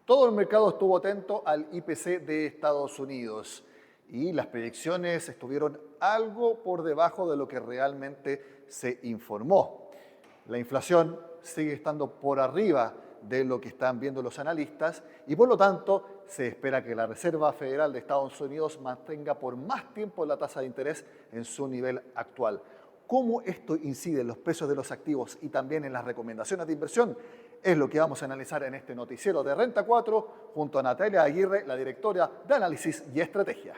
Todo el mercado estuvo atento al IPC de Estados Unidos y las proyecciones estuvieron algo por debajo de lo que realmente se informó. La inflación sigue estando por arriba de lo que están viendo los analistas y por lo tanto se espera que la Reserva Federal de Estados Unidos mantenga por más tiempo la tasa de interés en su nivel actual. ¿Cómo esto incide en los precios de los activos y también en las recomendaciones de inversión? Es lo que vamos a analizar en este noticiero de Renta 4 junto a Natalia Aguirre, la directora de Análisis y Estrategia.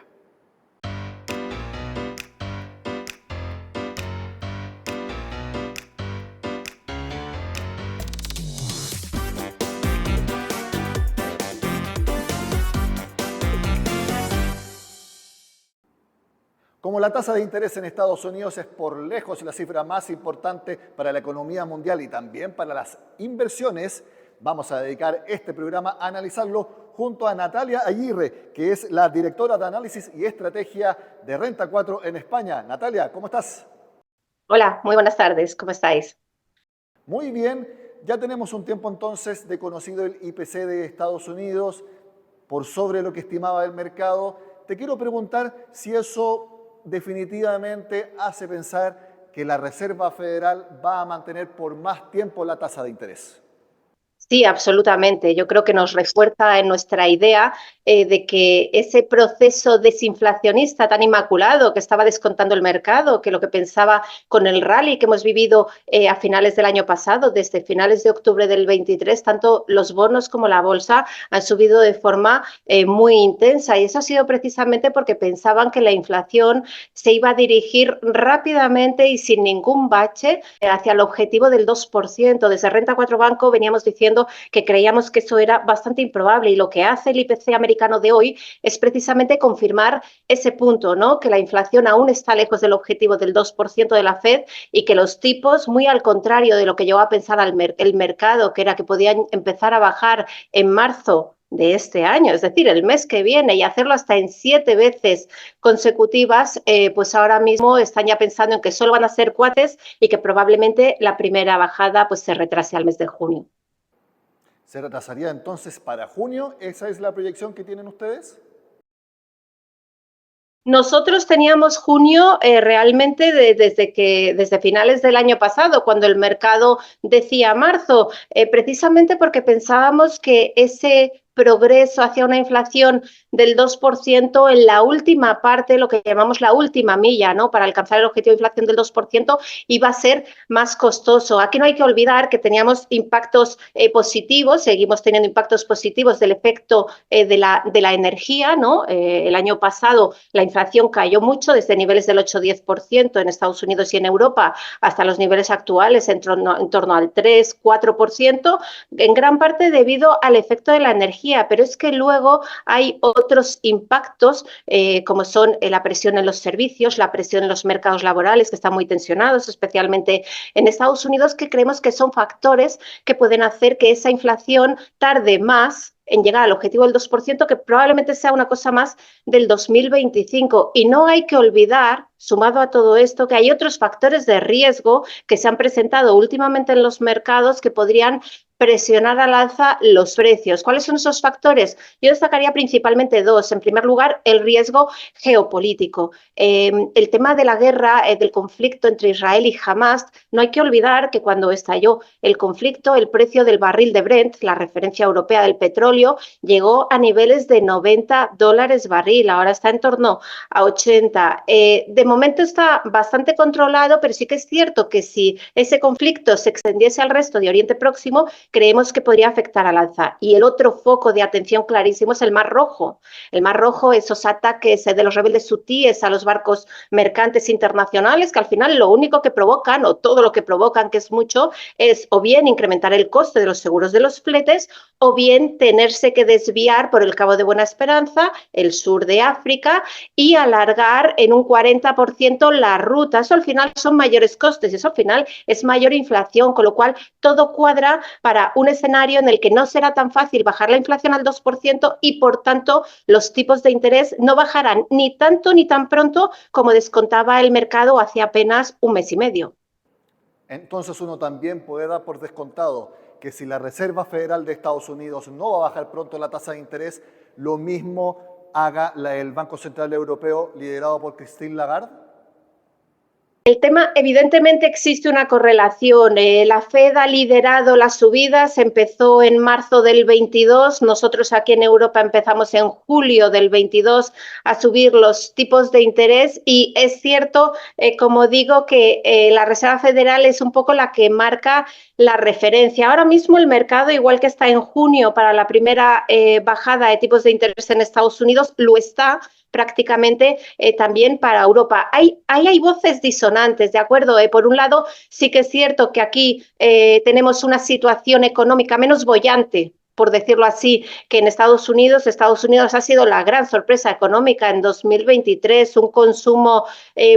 Como la tasa de interés en Estados Unidos es por lejos la cifra más importante para la economía mundial y también para las inversiones, vamos a dedicar este programa a analizarlo junto a Natalia Aguirre, que es la directora de Análisis y Estrategia de Renta 4 en España. Natalia, ¿cómo estás? Hola, muy buenas tardes, ¿cómo estáis? Muy bien, ya tenemos un tiempo entonces de conocido el IPC de Estados Unidos por sobre lo que estimaba el mercado. Te quiero preguntar si eso definitivamente hace pensar que la Reserva Federal va a mantener por más tiempo la tasa de interés. Sí, absolutamente. Yo creo que nos refuerza en nuestra idea de que ese proceso desinflacionista tan inmaculado que estaba descontando el mercado, que lo que pensaba con el rally que hemos vivido a finales del año pasado, desde finales de octubre del 23, tanto los bonos como la bolsa han subido de forma muy intensa. Y eso ha sido precisamente porque pensaban que la inflación se iba a dirigir rápidamente y sin ningún bache hacia el objetivo del 2%. Desde Renta 4 Banco veníamos diciendo que creíamos que eso era bastante improbable y lo que hace el IPC americano de hoy es precisamente confirmar ese punto, ¿no? Que la inflación aún está lejos del objetivo del 2% de la Fed y que los tipos, muy al contrario de lo que llegó a pensar el mercado, que era que podían empezar a bajar en marzo de este año, es decir, el mes que viene, y hacerlo hasta en 7 veces consecutivas, pues ahora mismo están ya pensando en que solo van a ser 4 y que probablemente la primera bajada pues se retrase al mes de junio. ¿Se retrasaría entonces para junio? ¿Esa es la proyección que tienen ustedes? Nosotros teníamos junio realmente desde finales del año pasado, cuando el mercado decía marzo, precisamente porque pensábamos que ese progreso hacia una inflación del 2% en la última parte, lo que llamamos la última milla, ¿no? Para alcanzar el objetivo de inflación del 2%, iba a ser más costoso. Aquí no hay que olvidar que teníamos impactos positivos, seguimos teniendo impactos positivos del efecto de la energía, ¿no? El año pasado la inflación cayó mucho, desde niveles del 8-10% en Estados Unidos y en Europa hasta los niveles actuales en torno al 3-4%, en gran parte debido al efecto de la energía. Pero es que luego hay otros impactos como son la presión en los servicios, la presión en los mercados laborales que están muy tensionados, especialmente en Estados Unidos, que creemos que son factores que pueden hacer que esa inflación tarde más en llegar al objetivo del 2%, que probablemente sea una cosa más del 2025. Y no hay que olvidar, sumado a todo esto, que hay otros factores de riesgo que se han presentado últimamente en los mercados que podrían presionar al alza los precios. ¿Cuáles son esos factores? Yo destacaría principalmente 2. En primer lugar, el riesgo geopolítico. El tema de la guerra, del conflicto entre Israel y Hamas, no hay que olvidar que cuando estalló el conflicto, el precio del barril de Brent, la referencia europea del petróleo, llegó a niveles de $90 barril, ahora está en torno a 80. De momento está bastante controlado, pero sí que es cierto que si ese conflicto se extendiese al resto de Oriente Próximo, creemos que podría afectar al alza. Y el otro foco de atención clarísimo es el Mar Rojo. El Mar Rojo, esos ataques de los rebeldes hutíes a los barcos mercantes internacionales, que al final lo único que provocan, o todo lo que provocan, que es mucho, es o bien incrementar el coste de los seguros de los fletes, o bien tenerse que desviar por el Cabo de Buena Esperanza, el sur de África, y alargar en un 40% la ruta. Eso al final son mayores costes, eso al final es mayor inflación, con lo cual todo cuadra para un escenario en el que no será tan fácil bajar la inflación al 2% y, por tanto, los tipos de interés no bajarán ni tanto ni tan pronto como descontaba el mercado hace apenas un mes y medio. Entonces uno también puede dar por descontado que si la Reserva Federal de Estados Unidos no va a bajar pronto la tasa de interés, lo mismo haga el Banco Central Europeo liderado por Christine Lagarde? El tema, evidentemente existe una correlación. La Fed ha liderado las subidas, empezó en marzo del 22, nosotros aquí en Europa empezamos en julio del 22 a subir los tipos de interés y es cierto, como digo, que la Reserva Federal es un poco la que marca la referencia. Ahora mismo el mercado, igual que está en junio para la primera bajada de tipos de interés en Estados Unidos, lo está prácticamente también para Europa. Hay voces disonantes, ¿de acuerdo? Por un lado, sí que es cierto que aquí tenemos una situación económica menos boyante, por decirlo así, que en Estados Unidos. Estados Unidos ha sido la gran sorpresa económica en 2023, un consumo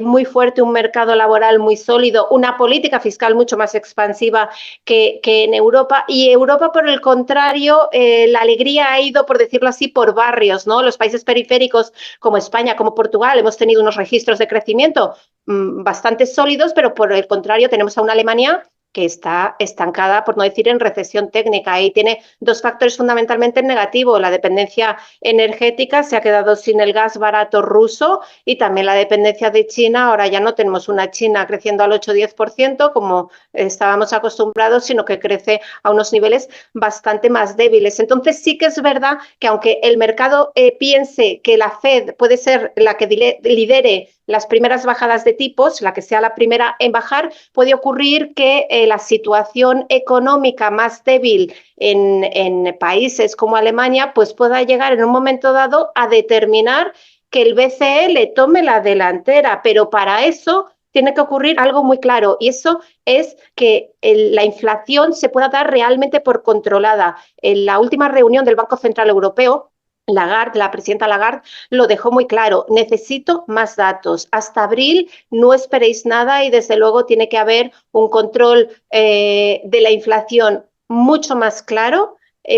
muy fuerte, un mercado laboral muy sólido, una política fiscal mucho más expansiva que en Europa. Y Europa, por el contrario, la alegría ha ido, por decirlo así, por barrios, ¿no? Los países periféricos como España, como Portugal, hemos tenido unos registros de crecimiento bastante sólidos, pero por el contrario tenemos a una Alemania que está estancada, por no decir en recesión técnica, y tiene dos factores fundamentalmente negativos. La dependencia energética, se ha quedado sin el gas barato ruso, y también la dependencia de China. Ahora ya no tenemos una China creciendo al 8-10% como estábamos acostumbrados, sino que crece a unos niveles bastante más débiles. Entonces sí que es verdad que aunque el mercado piense que la Fed puede ser la que lidere las primeras bajadas de tipos, la que sea la primera en bajar, puede ocurrir que la situación económica más débil en países como Alemania pues pueda llegar en un momento dado a determinar que el BCE le tome la delantera, pero para eso tiene que ocurrir algo muy claro, y eso es que la inflación se pueda dar realmente por controlada. En la última reunión del Banco Central Europeo, Lagarde, la presidenta Lagarde, lo dejó muy claro: necesito más datos. Hasta abril no esperéis nada, y desde luego tiene que haber un control de la inflación mucho más claro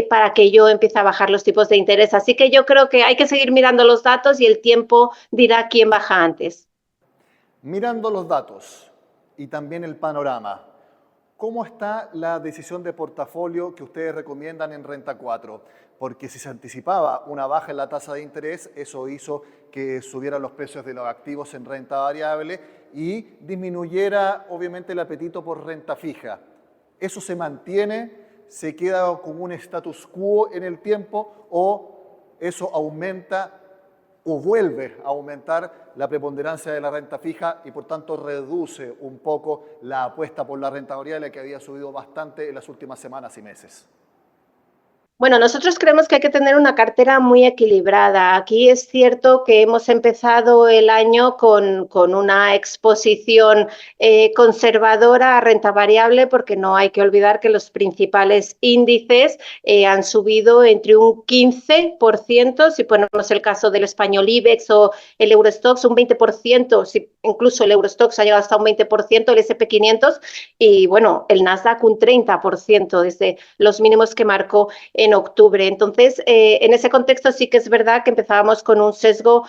para que yo empiece a bajar los tipos de interés. Así que yo creo que hay que seguir mirando los datos y el tiempo dirá quién baja antes. Mirando los datos y también el panorama, ¿cómo está la decisión de portafolio que ustedes recomiendan en Renta 4? Porque si se anticipaba una baja en la tasa de interés, eso hizo que subieran los precios de los activos en renta variable y disminuyera obviamente el apetito por renta fija. ¿Eso se mantiene? ¿Se queda como un status quo en el tiempo o eso aumenta o vuelve a aumentar la preponderancia de la renta fija y por tanto reduce un poco la apuesta por la renta variable, que había subido bastante en las últimas semanas y meses? Bueno, nosotros creemos que hay que tener una cartera muy equilibrada. Aquí es cierto que hemos empezado el año con una exposición conservadora a renta variable, porque no hay que olvidar que los principales índices han subido entre un 15%, si ponemos el caso del español IBEX o el Eurostoxx, un 20%, si incluso el Eurostoxx ha llegado hasta un 20%, el SP500, y bueno, el Nasdaq un 30% desde los mínimos que marcó en octubre. Entonces, en ese contexto sí que es verdad que empezábamos con un sesgo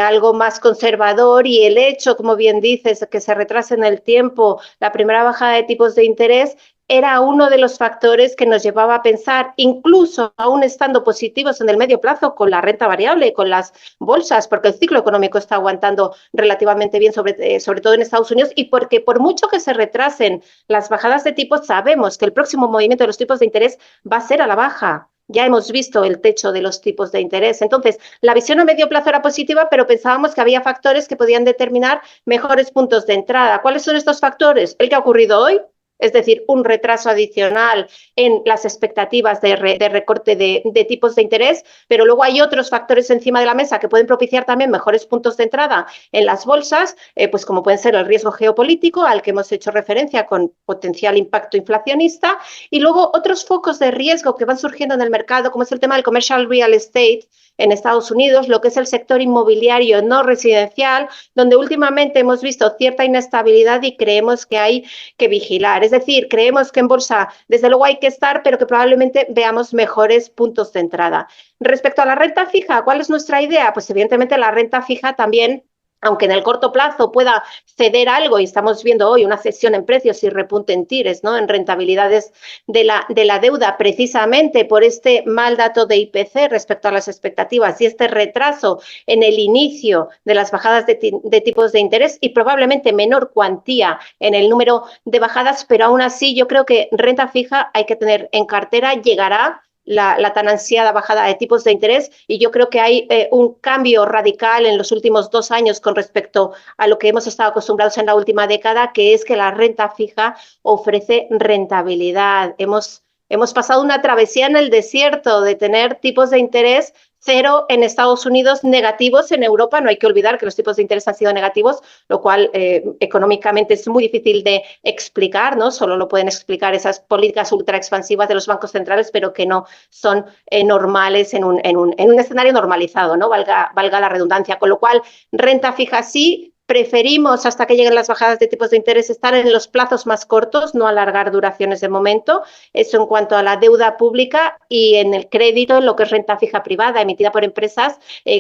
algo más conservador, y el hecho, como bien dices, que se retrase en el tiempo la primera bajada de tipos de interés era uno de los factores que nos llevaba a pensar, incluso aún estando positivos en el medio plazo con la renta variable, con las bolsas, porque el ciclo económico está aguantando relativamente bien, sobre todo en Estados Unidos, y porque por mucho que se retrasen las bajadas de tipos, sabemos que el próximo movimiento de los tipos de interés va a ser a la baja. Ya hemos visto el techo de los tipos de interés. Entonces, la visión a medio plazo era positiva, pero pensábamos que había factores que podían determinar mejores puntos de entrada. ¿Cuáles son estos factores? El que ha ocurrido hoy, es decir, un retraso adicional en las expectativas de recorte de tipos de interés, pero luego hay otros factores encima de la mesa que pueden propiciar también mejores puntos de entrada en las bolsas, pues como pueden ser el riesgo geopolítico, al que hemos hecho referencia con potencial impacto inflacionista, y luego otros focos de riesgo que van surgiendo en el mercado, como es el tema del commercial real estate en Estados Unidos, lo que es el sector inmobiliario no residencial, donde últimamente hemos visto cierta inestabilidad y creemos que hay que vigilar. Es decir, creemos que en bolsa desde luego hay que estar, pero que probablemente veamos mejores puntos de entrada. Respecto a la renta fija, ¿cuál es nuestra idea? Pues evidentemente la renta fija también aunque en el corto plazo pueda ceder algo, y estamos viendo hoy una cesión en precios y repunte en tires, ¿no?, en rentabilidades de la deuda, precisamente por este mal dato de IPC respecto a las expectativas y este retraso en el inicio de las bajadas de tipos de interés y probablemente menor cuantía en el número de bajadas, pero aún así yo creo que renta fija hay que tener en cartera, llegará la tan ansiada bajada de tipos de interés, y yo creo que hay un cambio radical en los últimos 2 años con respecto a lo que hemos estado acostumbrados en la última década, que es que la renta fija ofrece rentabilidad. Hemos pasado una travesía en el desierto de tener tipos de interés cero en Estados Unidos, negativos en Europa. No hay que olvidar que los tipos de interés han sido negativos, lo cual económicamente es muy difícil de explicar, ¿no? Solo lo pueden explicar esas políticas ultra expansivas de los bancos centrales, pero que no son normales en un escenario normalizado, ¿no? Valga la redundancia. Con lo cual, renta fija sí. Preferimos, hasta que lleguen las bajadas de tipos de interés, estar en los plazos más cortos, no alargar duraciones de momento. Eso en cuanto a la deuda pública, y en el crédito, en lo que es renta fija privada emitida por empresas,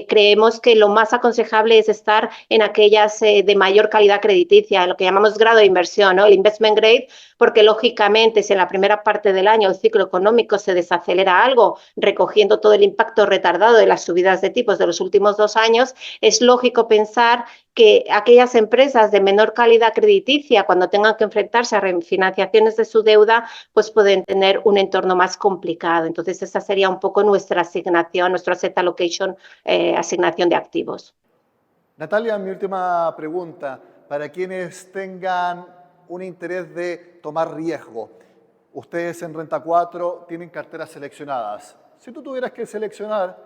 creemos que lo más aconsejable es estar en aquellas de mayor calidad crediticia, lo que llamamos grado de inversión, ¿no?, el investment grade, porque lógicamente si en la primera parte del año el ciclo económico se desacelera algo, recogiendo todo el impacto retardado de las subidas de tipos de los últimos 2 años, es lógico pensar que aquellas empresas de menor calidad crediticia, cuando tengan que enfrentarse a refinanciaciones de su deuda, pues pueden tener un entorno más complicado. Entonces, esa sería un poco nuestra asignación, nuestro asset allocation, asignación de activos. Natalia, mi última pregunta. Para quienes tengan un interés de tomar riesgo, ustedes en Renta 4 tienen carteras seleccionadas. Si tú tuvieras que seleccionar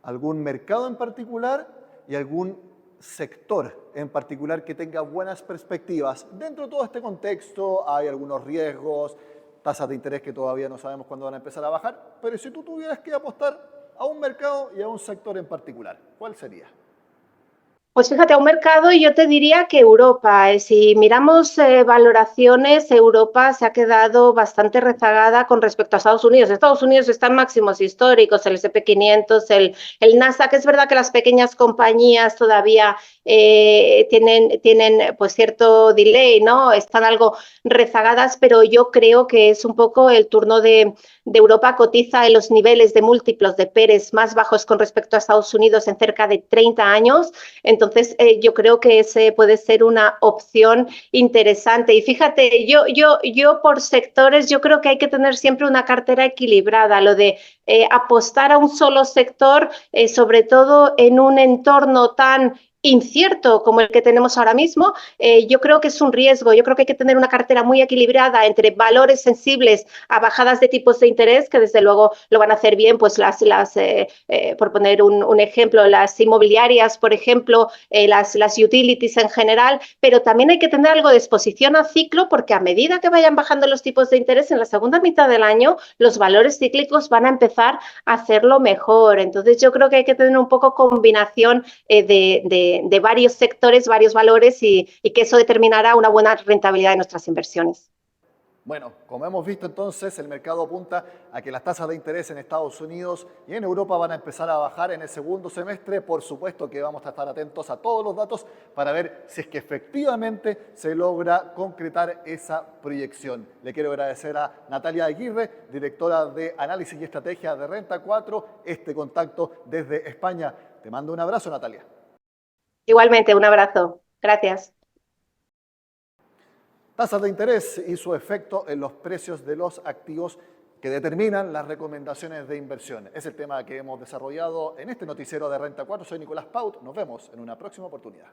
algún mercado en particular y algún sector en particular que tenga buenas perspectivas, dentro de todo este contexto hay algunos riesgos, tasas de interés que todavía no sabemos cuándo van a empezar a bajar, pero si tú tuvieras que apostar a un mercado y a un sector en particular, ¿cuál sería? Pues fíjate, a un mercado, yo te diría que Europa. Si miramos valoraciones, Europa se ha quedado bastante rezagada con respecto a Estados Unidos. Estados Unidos está en máximos históricos, el S&P 500, el Nasdaq. Es verdad que las pequeñas compañías todavía tienen pues cierto delay, ¿no? Están algo rezagadas, pero yo creo que es un poco el turno de Europa. Cotiza en los niveles de múltiplos de PERES más bajos con respecto a Estados Unidos en cerca de 30 años. Entonces, yo creo que ese puede ser una opción interesante. Y fíjate, yo por sectores, yo creo que hay que tener siempre una cartera equilibrada. Lo de apostar a un solo sector, sobre todo en un entorno tan incierto como el que tenemos ahora mismo, yo creo que es un riesgo. Yo creo que hay que tener una cartera muy equilibrada entre valores sensibles a bajadas de tipos de interés, que desde luego lo van a hacer bien, pues por poner un ejemplo, las inmobiliarias, por ejemplo, las utilities en general, pero también hay que tener algo de exposición a ciclo, porque a medida que vayan bajando los tipos de interés en la segunda mitad del año, los valores cíclicos van a empezar a hacerlo mejor. Entonces, yo creo que hay que tener un poco combinación de varios sectores, varios valores, y que eso determinará una buena rentabilidad de nuestras inversiones. Bueno, como hemos visto entonces, el mercado apunta a que las tasas de interés en Estados Unidos y en Europa van a empezar a bajar en el segundo semestre. Por supuesto que vamos a estar atentos a todos los datos para ver si es que efectivamente se logra concretar esa proyección. Le quiero agradecer a Natalia Aguirre, directora de Análisis y Estrategia de Renta 4, este contacto desde España. Te mando un abrazo, Natalia. Igualmente, un abrazo. Gracias. Tasas de interés y su efecto en los precios de los activos que determinan las recomendaciones de inversión. Es el tema que hemos desarrollado en este noticiero de Renta 4. Soy Nicolás Paut. Nos vemos en una próxima oportunidad.